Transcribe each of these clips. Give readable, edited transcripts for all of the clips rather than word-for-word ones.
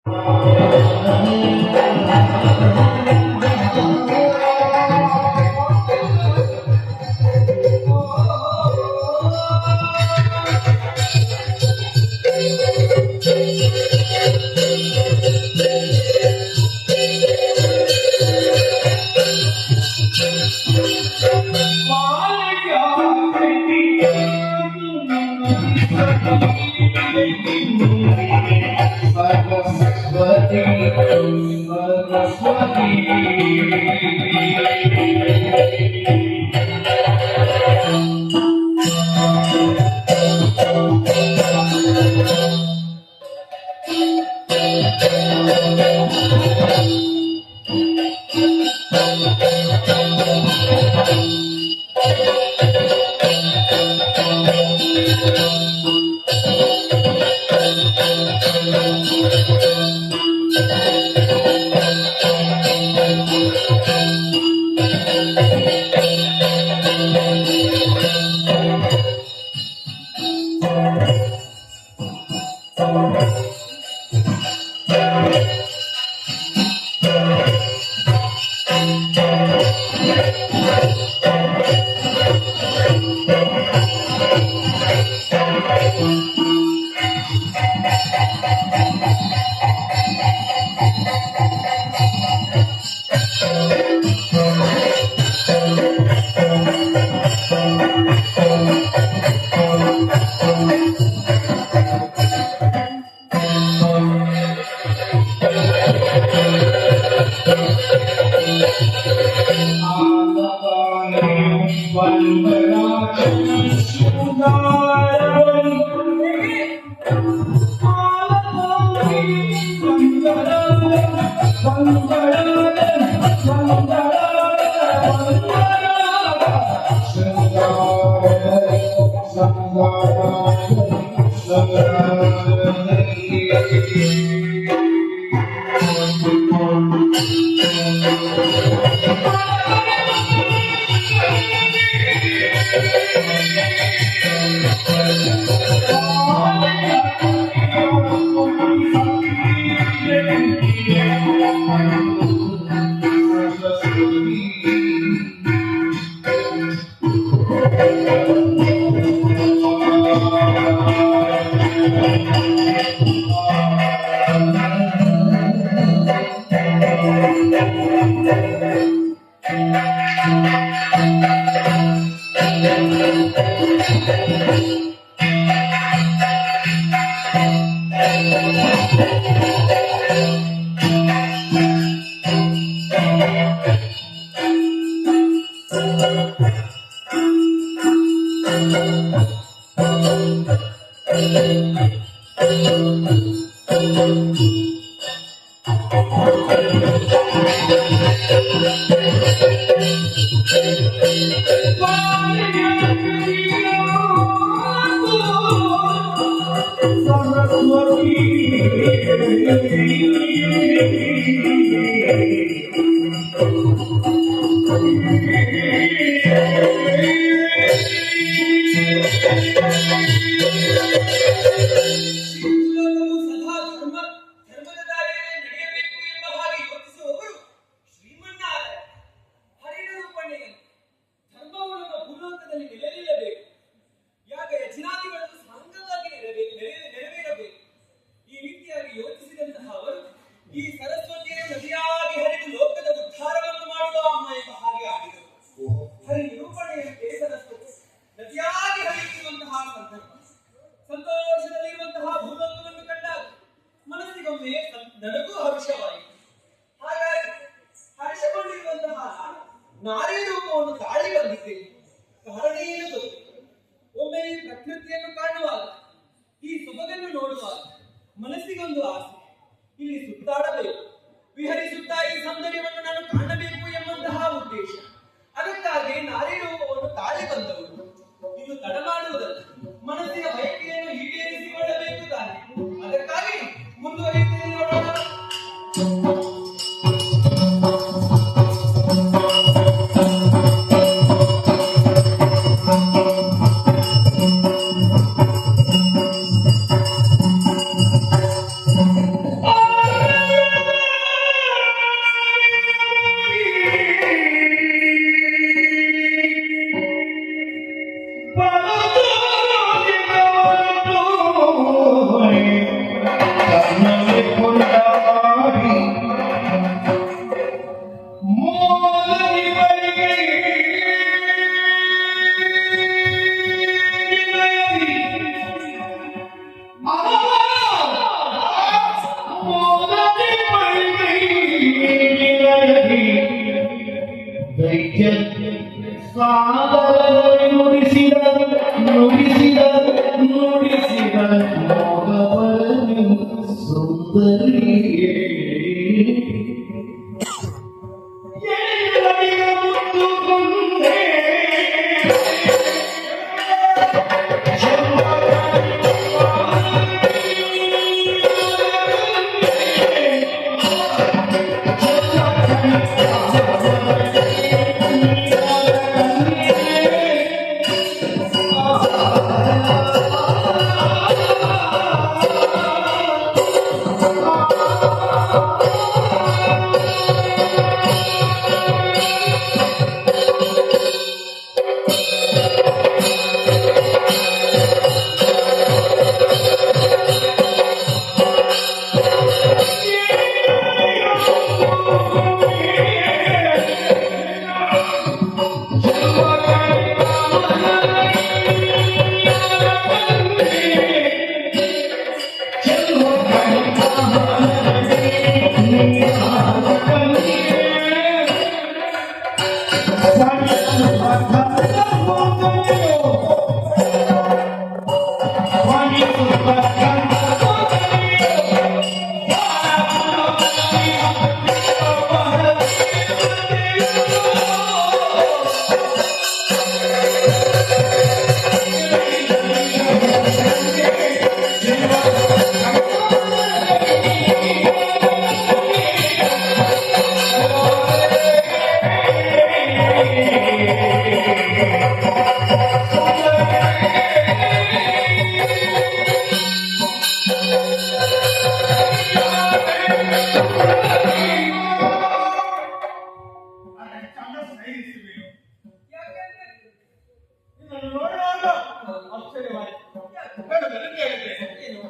Oh!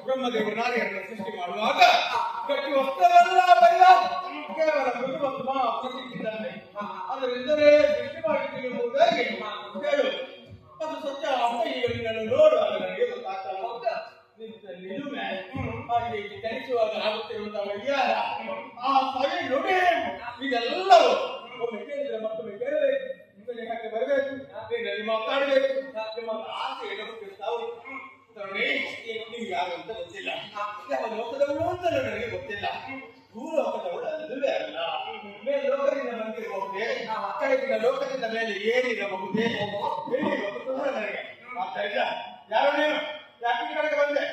ಬ್ರಹ್ಮದೇವರು ನಾರಿಯರನ್ನು ಸೃಷ್ಟಿ ಮಾಡುವಾಗ ಗಟ್ಟಿ ವಸ್ತುವೆಲ್ಲ ಬಲ್ಲ ಕೇವಲ ಮೃದು ಮತ್ತು ಪ್ರಸಿದ್ಧಿದ್ದಾನೆ ಅದರಿಂದಲೇ ಸೃಷ್ಟಿ ಮಾಡಿದ್ದೀರುವುದಾಗಿ ಹೇಳು. ಅದು ಸತ್ಯ ಅಂತ ಈಗ ನಿನ್ನನ್ನು ನೋಡುವಾಗ ನನಗೆ ಗೊತ್ತಾಗ್ತಲ್ಲ. ನಿಲುಮೆ ಹಾಗೆ ಧರಿಸುವಾಗ ಆಗುತ್ತಿರುವಂತಹ ವೈಯಾರ ಆ ಸವಿ ನುಡಿ ಇದೆಲ್ಲವೂ ಒಮ್ಮೆ ಕೇಳಿದ್ರೆ ಮತ್ತೊಮ್ಮೆ ಕೇಳಬೇಕು, ನಿಮ್ಮಲ್ಲಿ ಹಾಗೆ ಬರಬೇಕು, ನಿನ್ನಲ್ಲಿ ಮಾತಾಡಬೇಕು, ನಿಮ್ಮ ಆಸೆ ಎಡಗುತ್ತಿರ್ತಾವು. ನಿಮ್ಗೆ ಯಾರಂತ ಗೊತ್ತಿಲ್ಲ, ಯಾವ ಲೋಕದವಳು ಅಂತ ನನಗೆ ಗೊತ್ತಿಲ್ಲ. ಭೂಲೋಕದವಳು ಅಲ್ಲವೇ ಅಲ್ಲ. ಮೇಲೆ ಲೋಕದಿಂದ ಬಂದಿರಬಹುದೇ, ಕೆಳಗಿನ ಲೋಕದಿಂದ ಮೇಲೆ ಏನಿರಬಹುದೇ ಹೇಳಿರುವ ನನಗೆ. ಆದ್ದರಿಂದ ಯಾರು ನೀನು, ಯಾಕೆ ಈ ಕಡೆಗೆ ಬಂದೆ?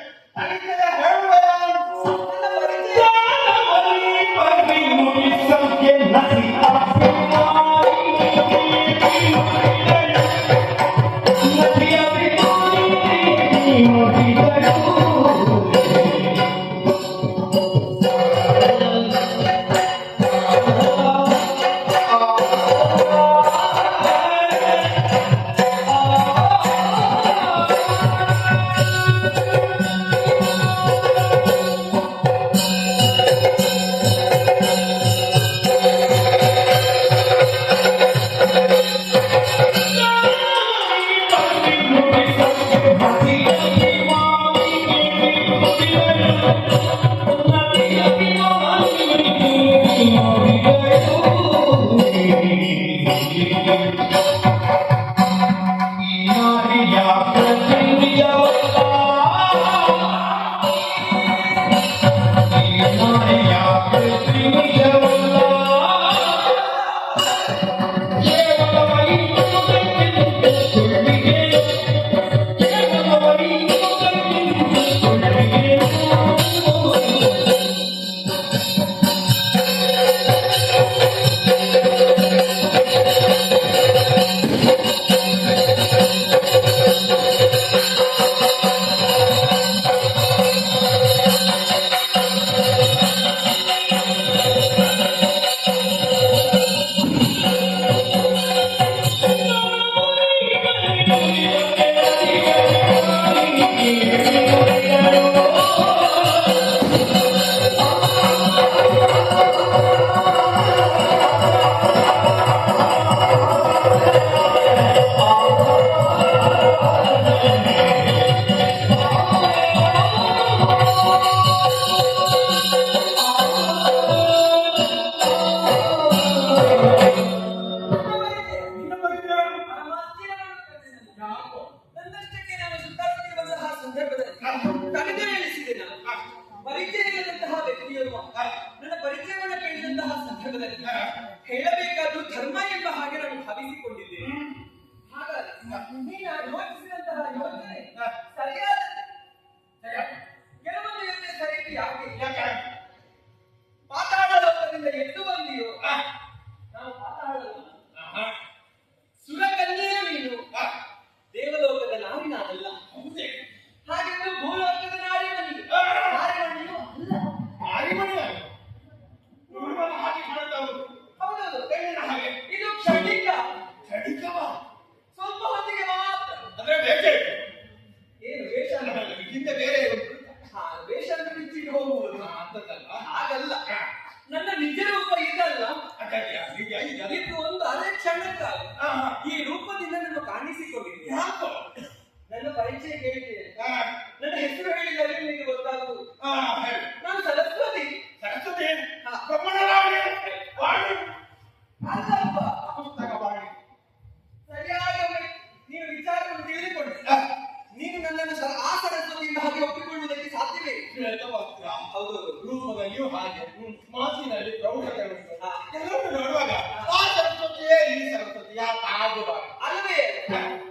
ಮಾತಿನಲ್ಲಿ ಪ್ರೌಢತೆ ಉಂಟು. ಎಲ್ಲರೂ ನೋಡುವಾಗ ಆ ಸರಸ್ವತಿಯೇ ಈ ಸರಸ್ವತಿ ಯಾಕೆ ಆಗಬಾರದು ಅಲ್ಲವೇ?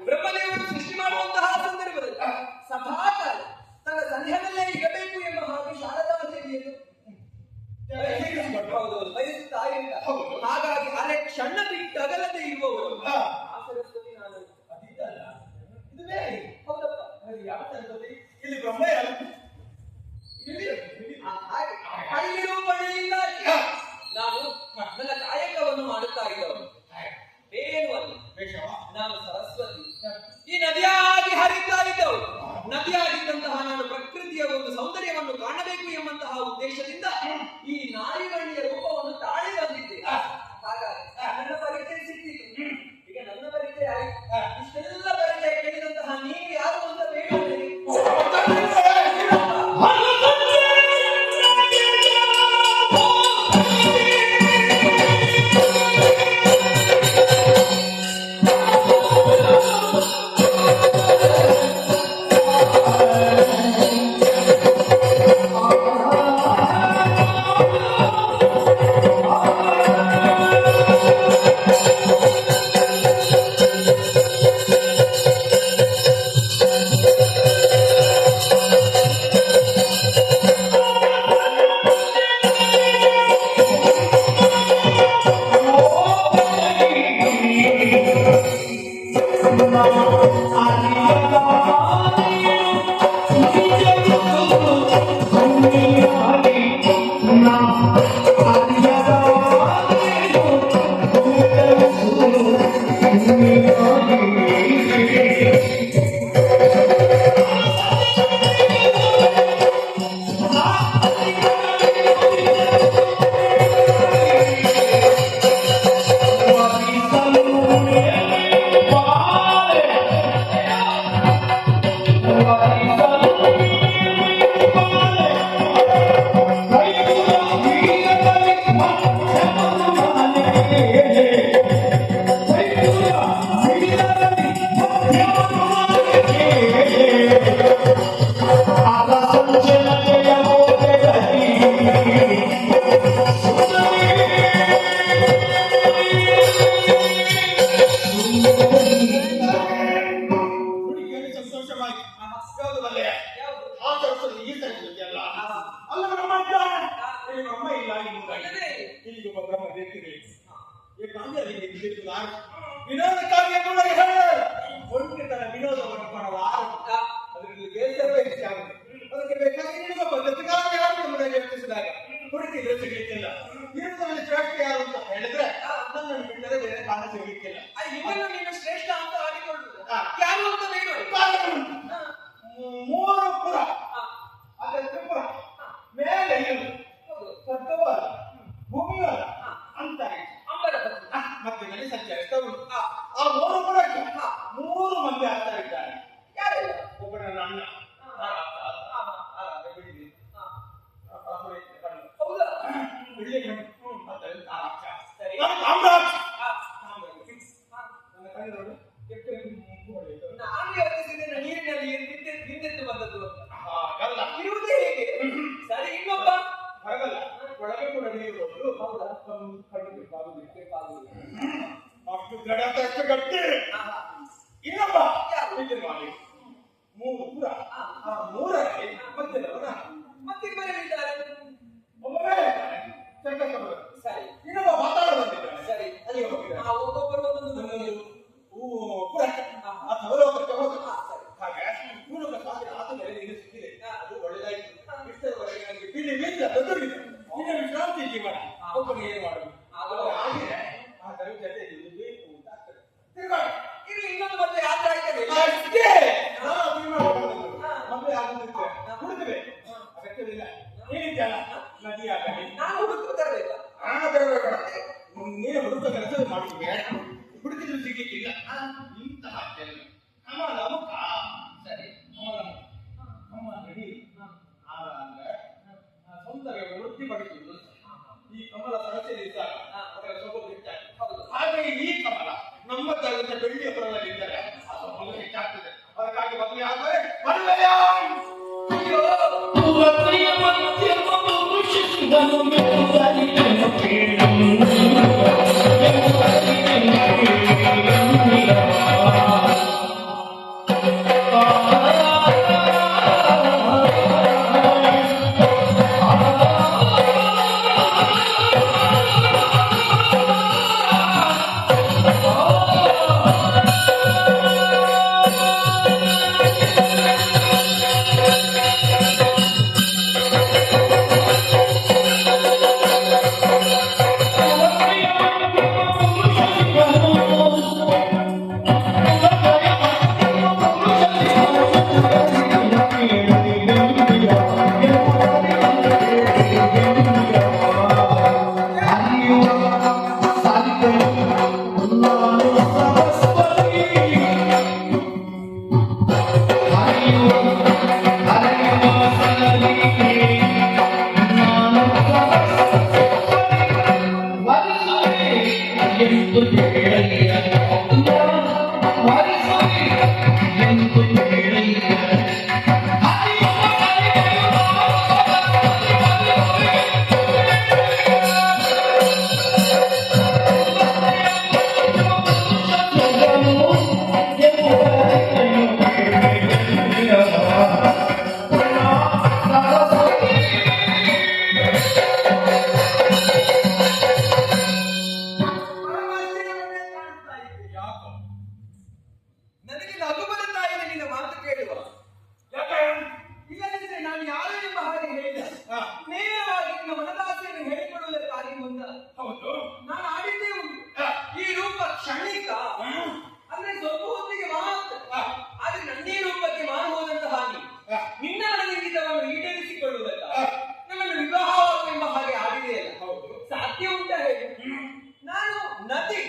ಬ್ರಹ್ಮದೇವರು ಸೃಷ್ಟಿ ಮಾಡುವಂತಹ ಸಂದರ್ಭದಲ್ಲಿ ಸಭಾಕಾಲ ತನ್ನ ಸಂಧ್ಯಾನಲ್ಲೇ ಇರಬೇಕು ಎಂಬ ಹಾಗೆ ಶಾರದಾ ದೇವಿಯನ್ನು ಬಯಸುತ್ತಾ ಇಲ್ಲ. ಹಾಗಾಗಿ ಅರೆ ಕ್ಷಣ ಬಿಟ್ಟಗಲದೆ ಇರುವವರು ಆ ಸರಸ್ವತಿ ನಾನು ಅದಿದ್ದಲ್ಲ, ಇದು ಬೇರೆ. ಹೌದಪ್ಪ. ಯಾವ ಸರಸ್ವತಿ? ಇಲ್ಲಿ ಬ್ರಹ್ಮ ಯಾರು? ಹಳ್ಳಿಯಿಂದ ನಾನು ನನ್ನ ಕಾಯಕವನ್ನು ಮಾಡುತ್ತಾ ಇದ್ದವನು ಬೇರೇನು ಅಲ್ಲ, ನಾನು ಸರಸ್ವತಿ. ಈ ನದಿಯಾಗಿ ಹರಿತಾ ಇದ್ದವಳು. ನದಿಯಾಗಿದ್ದಂತಹ ನಾನು ಪ್ರಕೃತಿಯ ಒಂದು ಸೌಂದರ್ಯವನ್ನು ಕಾಣಬೇಕು ಎಂಬಂತಹ ಉದ್ದೇಶದಿಂದ ಈ ನಾರಿಗಣ್ಣಿಯ ರೂಪವನ್ನು ತಾಳಿ ಬಂದಿದ್ದೆ. ಹಾಗಾಗಿ ನನ್ನ ಪರಿಚಯ ಸಿಕ್ಕಿತು. ಈಗ ನನ್ನ ಪರಿಚಯ ಆಯ್ತು. ಇಷ್ಟೆಲ್ಲ ಪರಿಚಯ ಕೇಳಿದಂತಹ ನೀವು ಯಾರು ಅಂತ ಬೇಡ. ವಿನೋದಕ್ಕಾಗಿ ಒಂಟಿತನ ವಿನೋದವನ್ನು ಪಡಲಾರ. ಅದರಲ್ಲಿ ಬೇಸರವೇ ಹೆಚ್ಚಾಗುತ್ತೆ. ಅದಕ್ಕೆ ಬೇಕಾಗಿ ನಿಮಗೆ ಪದ್ಧತಿಗಾಗಿ ಯೋಚಿಸಿದಾಗ ಹುಡುಕಿದ್ರೆ ಸಿಗಲಿಕ್ಕಿಲ್ಲ. ಇರುವುದರಲ್ಲಿ ಶ್ರೇಷ್ಠ ಯಾರು ಅಂತ ಹೇಳಿದ್ರೆ ನನ್ನನ್ನು ಬಿಟ್ಟರೆ ಬೇರೆ ಕಾರಣ ಸಿಗಲಿಕ್ಕಿಲ್ಲ. ಇದನ್ನು ನೀನು ಶ್ರೇಷ್ಠ ಅಂತ ಆಡಿಕೊಳ್ಳುವುದು ಯಾರು ಅಂತ ಬೇಡ. ಮೂರು ಪುರ ಅದೇ ತ್ರಿಪುರ ಮೇಲೆ ಸ್ವರ್ಗವಾದ ಭೂಮಿವಾದ ಅಂತರಿಕ್ಷ ಮಧ್ಯದಲ್ಲಿ ಸಂಚರಿಸ್ತಾ ಉಂಟು. ಆ ಮೂರು ಪುರಕ್ಕೆ ಮೂರು ಮಂದಿ ಆಗ್ತಾರಿದ್ದಾರೆ. ಯಾರೆಲ್ಲ? ಒಬ್ಬ ನನ್ನ ಅಣ್ಣ ನಾನು ಯೋಚಿಸಿದ್ದೇನೆ ನೀರಿನಲ್ಲಿ ನಿಂತೆದ್ದು ಬಂದದ್ದು ಹಾಗಲ್ಲ, ಇರುವುದೇ ಹೇಗೆ? ಸರಿ, ಇನ್ನೊಬ್ಬ ಹಾಗಲ್ಲ, ಒಳಗೆ ಕೂಡ ನೀರು ಹೌದಾ? ಅಷ್ಟು ಗಡತ ಅಷ್ಟು ಗಟ್ಟಿ. ಇನ್ನೊಬ್ಬ ಮಾಡಿ ಮೂರು ಪುರ ಆ ಮೂರಲ್ಲಿ ಮಧ್ಯದವನ ಮತ್ತೆ ಬರಲಿದ್ದಾರೆ. ಒಬ್ಬ ಮೇಲೆ ಇದ್ದಾನೆ, ಚಂದ್ರಕಬಲ. ಸರಿ, ಇನ್ನೊಬ್ಬ ಮಾತಾಡ ಬಂದಿದ್ದಾನೆ. ಸರಿ, ಅಲ್ಲಿ ಹೋಗಿದ್ದಾನೆ. ಒಬ್ಬೊಬ್ಬರು ಒಂದೊಂದು ಪುರಕ್ಕೆ ಅಥವಾ ಲೋಕಕ್ಕೆ ಹೋದ ಹಾಗೆ ಮೂಲಕ ಸಾಧ್ಯ ಆದ ಮೇಲೆ ನೀನು ಸಿಕ್ಕಿದೆ. ಅದು ಒಳ್ಳೆದಾಯ್ತು. ಇಷ್ಟರವರೆಗೆ ನನಗೆ ಬಿಳಿ ಬೀಜ ದೊಡ್ಡದಿದೆ. ಇನ್ನು ವಿಶ್ರಾಂತಿ ಜೀವನ ಒಬ್ಬನು ಏನು ಮಾಡುದು ಹಾಗೆ ಆ ಜೊತೆ ಬೇಕು ಅಂತ ಆಗ್ತದೆ. ತಿರುಗಾಡಿ ಇಲ್ಲಿ ಇನ್ನೊಂದು ಮತ್ತೆ ಯಾತ್ರೆ ಆಯ್ತದೆ. ಅಷ್ಟೇ ಮದುವೆ ಆಗುತ್ತಿದ್ದೆ ಹುಡುಕಬೇಕು, ಅಗತ್ಯವಿಲ್ಲ. ಏನಿದ್ದಲ್ಲ ನದಿ ಆಗಲಿ ನಾನು ಹುಡುಕು ತರಬೇಕಾ? ನೀನು ಹುಡುಕ ಕೆಲಸ ಮಾಡುತ್ತಿದ್ದೆ. ಹುಡುಕಿದ್ರು ಸಿಗ್ಲಿಕ್ಕಿಲ್ಲ. ಇಂತಹ ಕಮಲ ಮುಖ. ಸರಿ, ಕಮಲ ನಮ್ಮ ನಡಿ ಸೌಂದರ್ಯವನ್ನು ವೃದ್ಧಿಪಡಿಸುವುದು. ಈ ಕಮಲ ಸಹಚರಿದ್ದಾಗ ಅದರ ಸೊಬಗು ಹೆಚ್ಚಾಗ್ತದೆ. ಹಾಗೆ ಈ ಕಮಲ ನಮ್ಮ ತರದ ಬೆಳ್ಳಿಯ ಪುರದಲ್ಲಿದ್ದರೆ ಆ ಸೊಬಗು ಹೆಚ್ಚಾಗ್ತದೆ. ಅದಕ್ಕಾಗಿ ಮದುವೆ ಆದರೆ ಮದುವೆಯ ಯಾಕೋ ನನಗೆ ನಗು ಬರುತ್ತಾ ಇದೆ ನಿನ್ನ ಮಾತು ಕೇಳುವ. ಯಾಕೆ ಇಲ್ಲದಿದ್ದರೆ ನಾನು ಯಾರು ಎಂಬ ಹಾಗೆ ಹೇಳಿದ ನೇರವಾಗಿ ನಿನ್ನ ಮನದಾಸೆಯನ್ನು ಹೇಳಿಕೊಡುವುದಕ್ಕಾಗಿ ಮುಂದ ಹೌದು ನಾನು ಆಡಿದ್ದೇ ಉಂಟು. ಈ ರೂಪ ಕ್ಷಣಿಕ ಅಂದ್ರೆ ಸ್ವಲ್ಪ ಹೊತ್ತಿಗೆ ಮಾತ್ರ. ಆದ್ರೆ ನನ್ನೇ ರೂಪಕ್ಕೆ ಮಾರು ಹೋದಂತ ಹಾಗೆ ನಿನ್ನ ಮನದಿಂಗಿತವನ್ನು ಈಡೇರಿಸಿಕೊಳ್ಳುವುದಲ್ಲ ನನ್ನನ್ನು ವಿವಾಹವೆಂಬ ಹಾಗೆ ಆಡಿದೆಯಲ್ಲ. ಹೌದು ಸಾಧ್ಯ ಉಂಟ ಹೇಳಿ? ನಾನು ನದಿ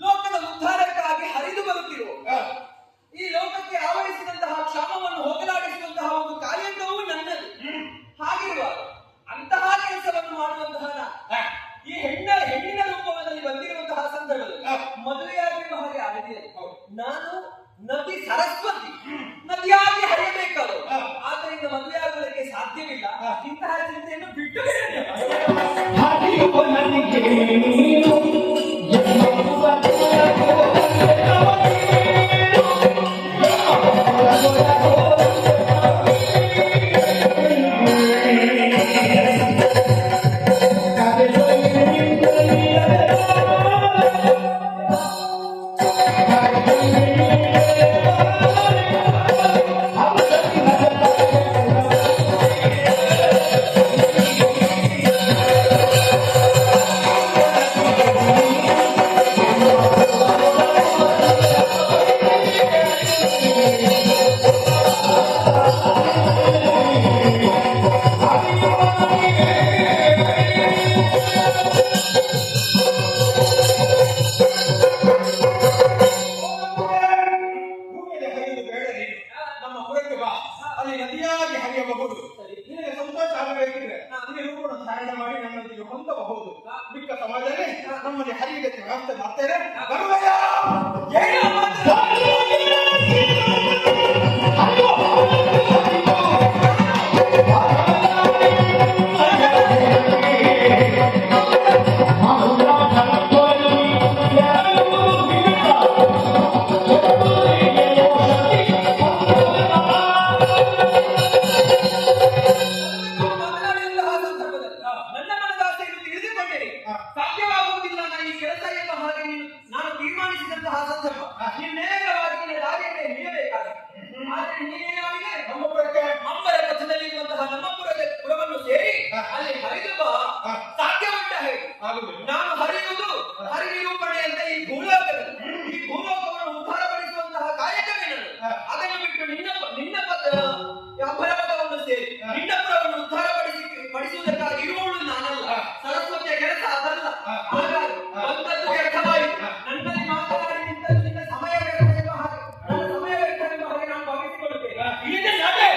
ಲೋಕದ ಉದ್ಧಾರಕ್ಕಾಗಿ ಹರಿದು ಬರುತ್ತಿರುವ ಈ ಲೋಕಕ್ಕೆ ಆವರಿಸಿದಂತಹ ಕ್ಷಾಮವನ್ನು ಹೋಗಲಾಡಿಸುವಂತಹ ಒಂದು ಕಾಯಕವೂ ನನ್ನದು. ಹಾಗಿರುವಾಗ ಅಂತಹ ಕೆಲಸವನ್ನು ಮಾಡುವಂತಹ ಈ ಹೆಣ್ಣಿನ ರೂಪದಲ್ಲಿ ಬಂದಿರುವಂತಹ ಸಂದರ್ಭದಲ್ಲಿ ಮದುವೆಯಾಗಿರುವ ಹಾಗೆ ಆಡಿದೆಯಲ್ಲ. ನಾನು ನದಿ ಸರಸ್ವತಿ ನದಿಯಾಗಿ ಹರಿಯಬೇಕಾದ ಆದ್ದರಿಂದ ಮದುವೆಯಾಗುವುದಕ್ಕೆ ಸಾಧ್ಯವಿಲ್ಲ. ಇಂತಹ ಚಿಂತೆಯನ್ನು ಬಿಟ್ಟು ಅಲ್ಲಿ ನದಿಯಾಗಿ ಹರಿಯಬಹುದು. ನಿನಗೆ ಸಂತೋಷ ಆಗಬೇಕಿದ್ರೆ ನಿಮಗೆ ರೂಪವನ್ನು ಧಾರಣ ಮಾಡಿ ನನ್ನೊಂದಿಗೆ ಹೊಂದಬಹುದು. ಮಿಕ್ಕ ಸಮಾಜದಲ್ಲಿ ನಮ್ಮಲ್ಲಿ ಹರಿಯುವುದಕ್ಕೆ ವ್ಯವಸ್ಥೆ ಮಾಡ್ತೇನೆ. ಬರುವೆಯ ಸಾಧ್ಯವಾಗುವುದಿಲ್ಲ ನಾನು ಈ ಕೆಲಸ ಎಂಬ ಹಾಗೆ ನಾನು ತೀರ್ಮಾನಿಸಿದಂತಹ ಸಂದರ್ಭ ನೀನು ನೇರವಾಗಿ ನಿನ್ನ ದಾರಿಯನ್ನೇ ಹಿಡಿಯಬೇಕಾಗಿದೆ. ಆದರೆ ನೀನೇನಾಗಿದೆ ಅಂಬರ ಪಥದಲ್ಲಿ ಇರುವಂತಹ ನಮ್ಮ ಪುರವನ್ನು ಸೇರಿ ಅಲ್ಲಿ ಹರಿದು ಬಾ. ಸಾಧ್ಯ ಉಂಟ ಹೇಗೆ? ನಾನು ಹರಿಯುವುದು ಹರಿನಿರೂಪಣೆ ಅಂತ ಈ ಭೂಲೋಕವನ್ನು ಉದ್ಧಾರಪಡಿಸುವಂತಹ ಕಾಯಕವೇ ನಾನು. ಅದನ್ನು ಬಿಟ್ಟು ನಿನ್ನ ಅಂಬರ ಪಥವನ್ನು ಸೇರಿ ನಿನ್ನ ಪುರವನ್ನು ಉದ್ಧಾರಪಡಿಸುವುದಕ್ಕಾಗಿ ಇರುವವಳು ನಾನಲ್ಲ. ಸರಸ್ವತಿಯ ಕೆಲಸ ಅದಲ್ಲ. ಹಾಗಾಗಿ ಒಂದದ್ದು ವ್ಯರ್ಥವಾಯಿತು. ನನ್ನಲ್ಲಿ ಮಾತನಾಡಿ ನಿಂತದ್ದು ನಿನ್ನ ಸಮಯ ವ್ಯರ್ಥ ಎಂಬ ಹಾಗೆ ನನ್ನ ಸಮಯ ವ್ಯರ್ಥ ಎಂಬ ಹಾಗೆ ನಾನು ಭಾವಿಸಿಕೊಳ್ಳುತ್ತೇನೆ. ಇಲ್ಲಿಂದ ನಾನೇ